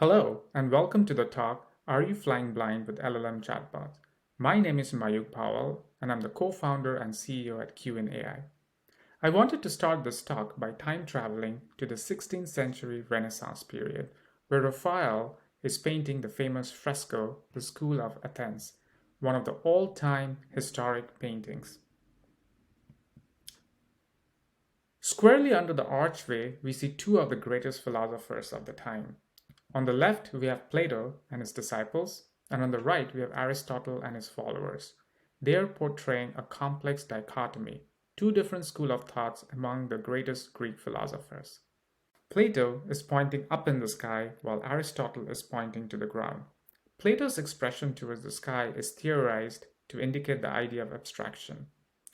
Hello, and welcome to the talk, Are You Flying Blind with Llm Chatbots? My name is Mayuk Powell, and I'm the co-founder and CEO at Q&AI. I wanted to start this talk by time traveling to the 16th century Renaissance period, where Raphael is painting the famous fresco, The School of Athens, one of the all-time historic paintings. Squarely under the archway, we see two of the greatest philosophers of the time. On the left, we have Plato and his disciples, and on the right, we have Aristotle and his followers. They are portraying a complex dichotomy, two different schools of thoughts among the greatest Greek philosophers. Plato is pointing up in the sky, while Aristotle is pointing to the ground. Plato's expression towards the sky is theorized to indicate the idea of abstraction.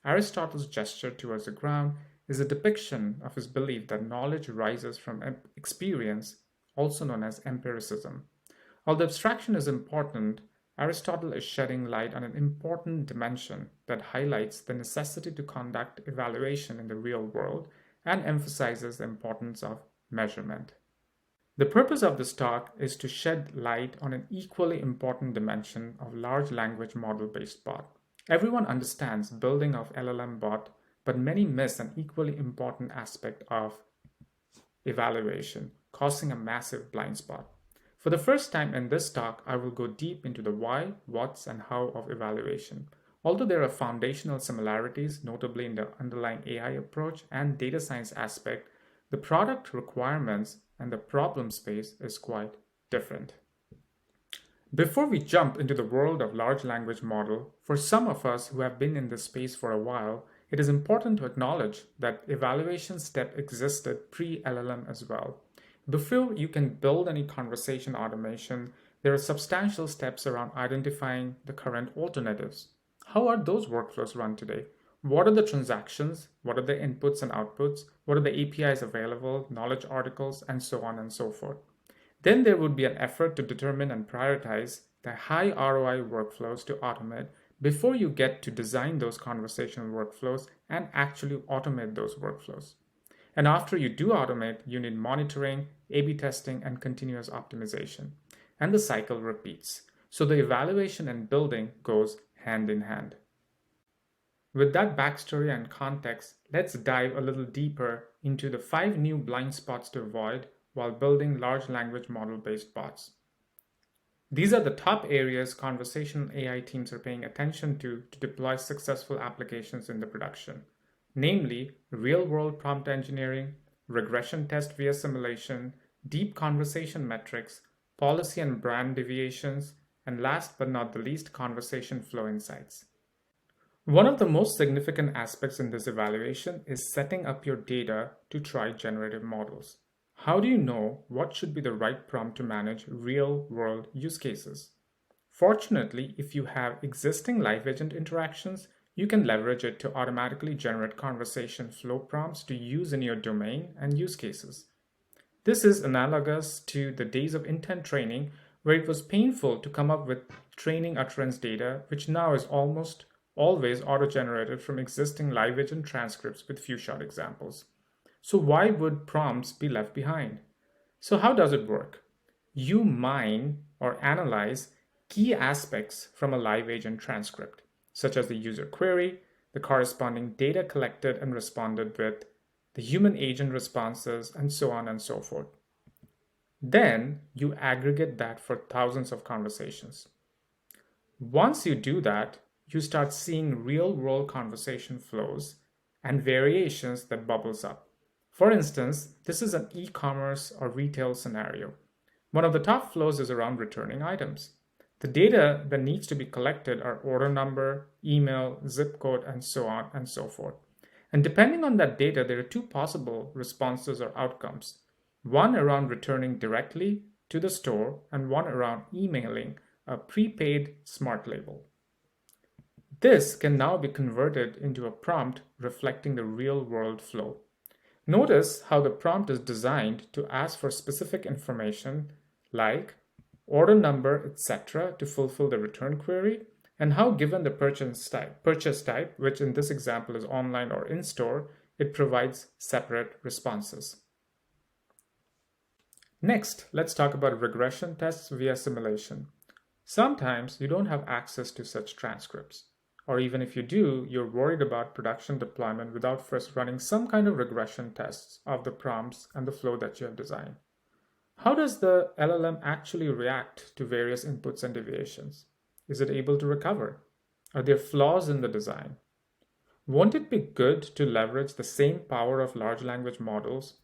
Aristotle's gesture towards the ground is a depiction of his belief that knowledge rises from experience, also known as empiricism. Although abstraction is important, Aristotle is shedding light on an important dimension that highlights the necessity to conduct evaluation in the real world and emphasizes the importance of measurement. The purpose of this talk is to shed light on an equally important dimension of large language model-based bot. Everyone understands building of LLM bot, but many miss an equally important aspect of evaluation, causing a massive blind spot. For the first time in this talk, I will go deep into the why, what's, and how of evaluation. Although there are foundational similarities, notably in the underlying AI approach and data science aspect, the product requirements and the problem space is quite different. Before we jump into the world of large language model, for some of us who have been in this space for a while, it is important to acknowledge that evaluation step existed pre-LLM as well. Before you can build any conversation automation, there are substantial steps around identifying the current alternatives. How are those workflows run today? What are the transactions? What are the inputs and outputs? What are the APIs available, knowledge articles, and so on and so forth? Then there would be an effort to determine and prioritize the high ROI workflows to automate before you get to design those conversational workflows and actually automate those workflows. And after you do automate, you need monitoring, A/B testing, and continuous optimization. And the cycle repeats. So the evaluation and building goes hand in hand. With that backstory and context, let's dive a little deeper into the 5 new blind spots to avoid while building large language model-based bots. These are the top areas conversational AI teams are paying attention to deploy successful applications in the production, namely real-world prompt engineering, regression test via simulation, deep conversation metrics, policy and brand deviations, and last but not the least, conversation flow insights. One of the most significant aspects in this evaluation is setting up your data to try generative models. How do you know what should be the right prompt to manage real-world use cases? Fortunately, if you have existing live agent interactions, you can leverage it to automatically generate conversation flow prompts to use in your domain and use cases. This is analogous to the days of intent training, where it was painful to come up with training utterance data, which now is almost always auto-generated from existing live agent transcripts with few short examples. So why would prompts be left behind? So how does it work? You mine or analyze key aspects from a live agent transcript, such as the user query, the corresponding data collected and responded with, the human agent responses, and so on and so forth. Then you aggregate that for thousands of conversations. Once you do that, you start seeing real-world conversation flows and variations that bubbles up. For instance, this is an e-commerce or retail scenario. One of the top flows is around returning items. The data that needs to be collected are order number, email, zip code, and so on and so forth. And depending on that data, there are 2 possible responses or outcomes. One around returning directly to the store and one around emailing a prepaid smart label. This can now be converted into a prompt reflecting the real-world flow. Notice how the prompt is designed to ask for specific information like order number, etc. to fulfill the return query, and how given the purchase type, which in this example is online or in-store, it provides separate responses. Next, let's talk about regression tests via simulation. Sometimes you don't have access to such transcripts. Or even if you do, you're worried about production deployment without first running some kind of regression tests of the prompts and the flow that you have designed. How does the LLM actually react to various inputs and deviations? Is it able to recover? Are there flaws in the design? Won't it be good to leverage the same power of large language models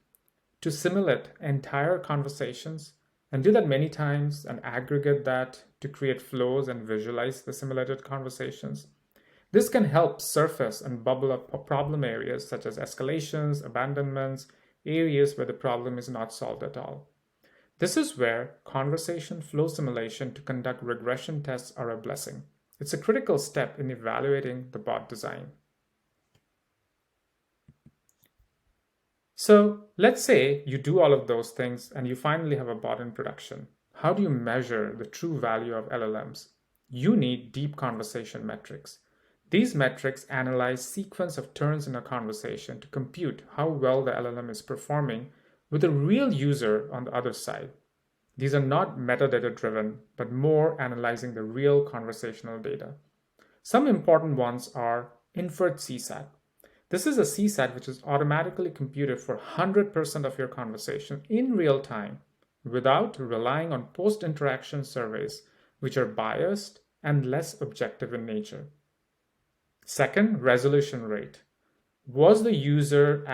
to simulate entire conversations and do that many times and aggregate that to create flows and visualize the simulated conversations? This can help surface and bubble up problem areas such as escalations, abandonments, areas where the problem is not solved at all. This is where conversation flow simulation to conduct regression tests are a blessing. It's a critical step in evaluating the bot design. So let's say you do all of those things and you finally have a bot in production. How do you measure the true value of LLMs? You need deep conversation metrics. These metrics analyze sequence of turns in a conversation to compute how well the LLM is performing with a real user on the other side. These are not metadata driven, but more analyzing the real conversational data. Some important ones are inferred CSAT. This is a CSAT which is automatically computed for 100% of your conversation in real time without relying on post-interaction surveys, which are biased and less objective in nature. Second, resolution rate. Was the user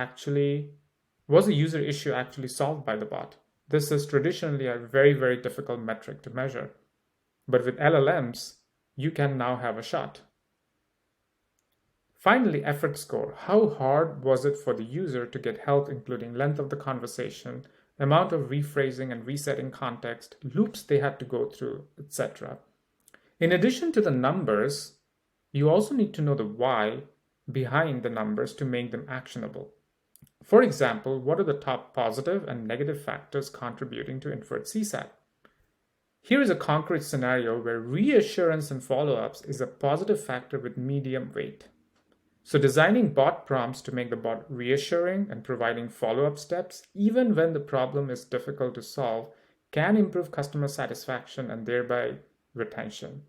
issue actually solved by the bot? This is traditionally a very, very difficult metric to measure. But with LLMs, you can now have a shot. Finally, effort score. How hard was it for the user to get help, including length of the conversation, amount of rephrasing and resetting context, loops they had to go through, etc. In addition to the numbers, you also need to know the why behind the numbers to make them actionable. For example, what are the top positive and negative factors contributing to inferred CSAT? Here is a concrete scenario where reassurance and follow-ups is a positive factor with medium weight. So designing bot prompts to make the bot reassuring and providing follow-up steps, even when the problem is difficult to solve, can improve customer satisfaction and thereby retention.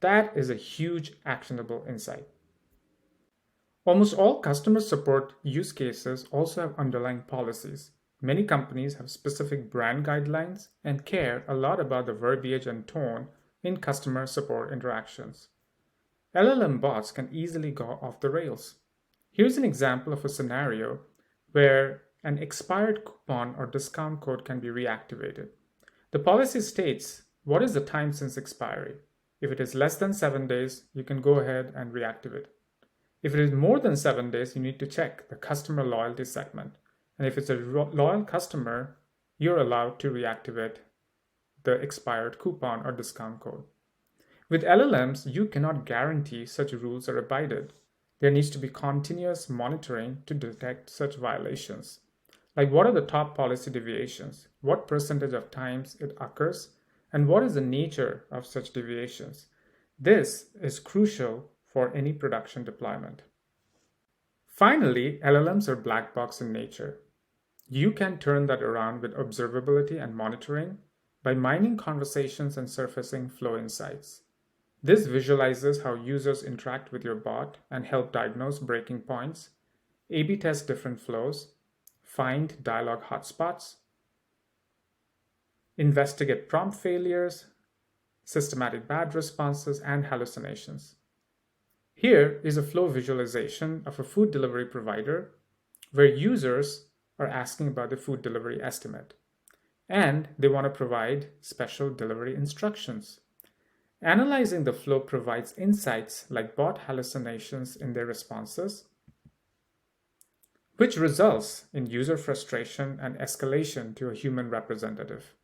That is a huge actionable insight. Almost all customer support use cases also have underlying policies. Many companies have specific brand guidelines and care a lot about the verbiage and tone in customer support interactions. LLM bots can easily go off the rails. Here's an example of a scenario where an expired coupon or discount code can be reactivated. The policy states, what is the time since expiry? If it is less than 7 days, you can go ahead and reactivate. If it is more than 7 days, you need to check the customer loyalty segment. And if it's a loyal customer, you're allowed to reactivate the expired coupon or discount code. With LLMs, you cannot guarantee such rules are abided. There needs to be continuous monitoring to detect such violations. Like, what are the top policy deviations? What percentage of times it occurs? And what is the nature of such deviations? This is crucial for any production deployment. Finally, LLMs are black box in nature. You can turn that around with observability and monitoring by mining conversations and surfacing flow insights. This visualizes how users interact with your bot and help diagnose breaking points, A/B test different flows, find dialogue hotspots, investigate prompt failures, systematic bad responses, and hallucinations. Here is a flow visualization of a food delivery provider where users are asking about the food delivery estimate, and they want to provide special delivery instructions. Analyzing the flow provides insights like bot hallucinations in their responses, which results in user frustration and escalation to a human representative.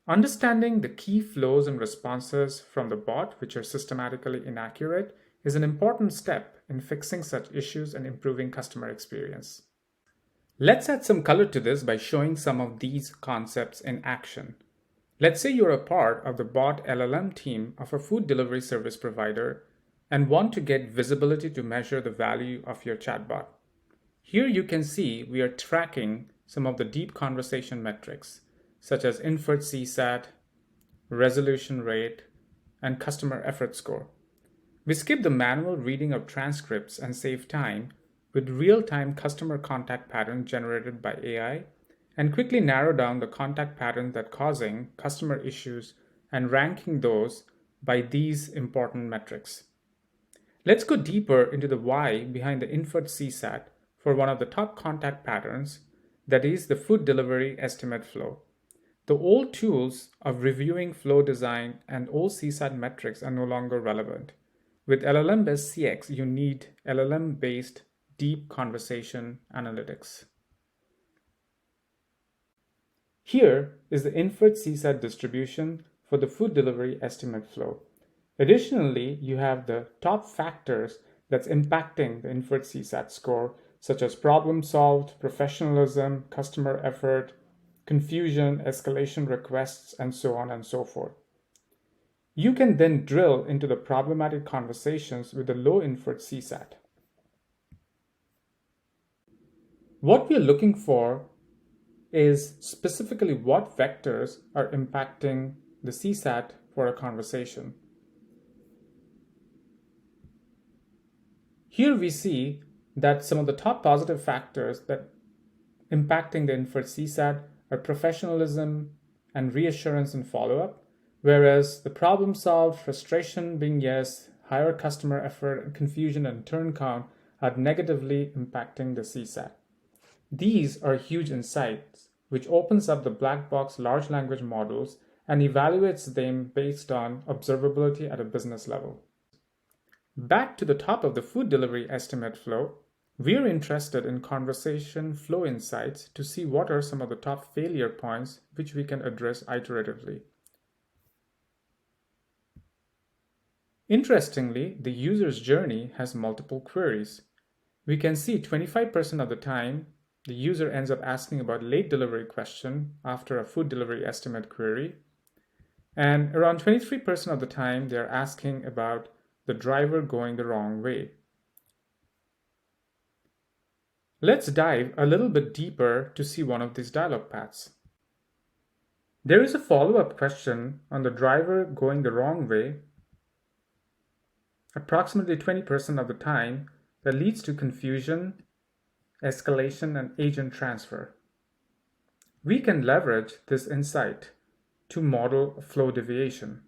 Understanding the key flows and responses from the bot, which are systematically inaccurate, is an important step in fixing such issues and improving customer experience. Let's add some color to this by showing some of these concepts in action. Let's say you're a part of the bot LLM team of a food delivery service provider and want to get visibility to measure the value of your chatbot. Here you can see we are tracking some of the deep conversation metrics, such as inferred CSAT, resolution rate, and customer effort score. We skip the manual reading of transcripts and save time with real-time customer contact patterns generated by AI and quickly narrow down the contact patterns that causing customer issues and ranking those by these important metrics. Let's go deeper into the why behind the inferred CSAT for one of the top contact patterns, that is the food delivery estimate flow. The old tools of reviewing flow design and old CSAT metrics are no longer relevant. With LLM-based CX, you need LLM-based deep conversation analytics. Here is the inferred CSAT distribution for the food delivery estimate flow. Additionally, you have the top factors that's impacting the inferred CSAT score, such as problem solved, professionalism, customer effort, confusion, escalation requests, and so on and so forth. You can then drill into the problematic conversations with the low inferred CSAT. What we are looking for is specifically what vectors are impacting the CSAT for a conversation. Here we see that some of the top positive factors that impacting the inferred CSAT are professionalism and reassurance and follow-up, whereas the problem solved, frustration being yes, higher customer effort, confusion, and turn count are negatively impacting the CSAT. These are huge insights, which opens up the black box large language models and evaluates them based on observability at a business level. Back to the top of the food delivery estimate flow, we're interested in conversation flow insights to see what are some of the top failure points which we can address iteratively. Interestingly, the user's journey has multiple queries. We can see 25% of the time the user ends up asking about late delivery question after a food delivery estimate query, and around 23% of the time they're asking about the driver going the wrong way. Let's dive a little bit deeper to see one of these dialog paths. There is a follow-up question on the driver going the wrong way approximately 20% of the time that leads to confusion, escalation, and agent transfer. We can leverage this insight to model flow deviation.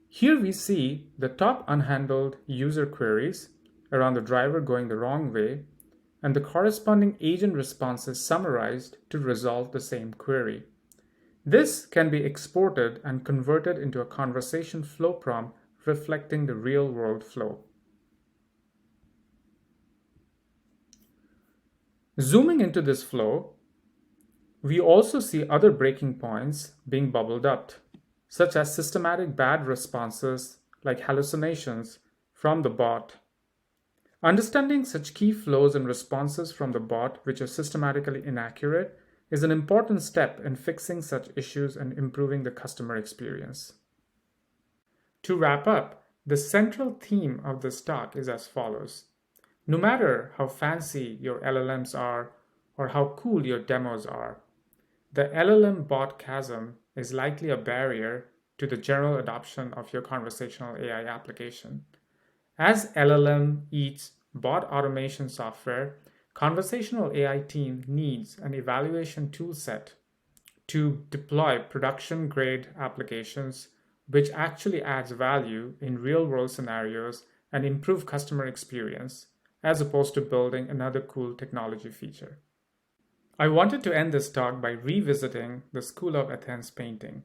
Here we see the top unhandled user queries around the driver going the wrong way and the corresponding agent responses summarized to resolve the same query. This can be exported and converted into a conversation flow prompt reflecting the real-world flow. Zooming into this flow, we also see other breaking points being bubbled up, such as systematic bad responses like hallucinations from the bot. Understanding such key flows and responses from the bot which are systematically inaccurate is an important step in fixing such issues and improving the customer experience. To wrap up, the central theme of this talk is as follows. No matter how fancy your LLMs are or how cool your demos are, the LLM bot chasm is likely a barrier to the general adoption of your conversational AI application. As LLM eats bot automation software, conversational AI team needs an evaluation toolset to deploy production-grade applications which actually adds value in real-world scenarios and improve customer experience, as opposed to building another cool technology feature. I wanted to end this talk by revisiting the School of Athens painting.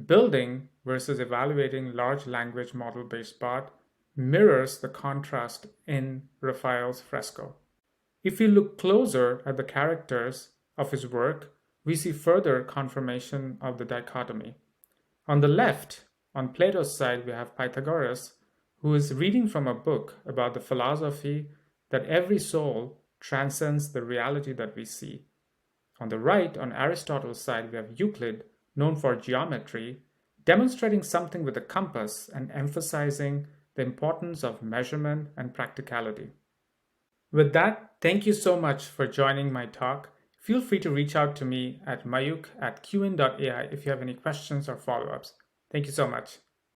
Building versus evaluating large language model-based bot mirrors the contrast in Raphael's fresco. If we look closer at the characters of his work, we see further confirmation of the dichotomy. On the left, on Plato's side, we have Pythagoras, who is reading from a book about the philosophy that every soul transcends the reality that we see. On the right, on Aristotle's side, we have Euclid, known for geometry, demonstrating something with a compass and emphasizing the importance of measurement and practicality. With that, thank you so much for joining my talk. Feel free to reach out to me at mayuk@qn.ai if you have any questions or follow ups. Thank you so much.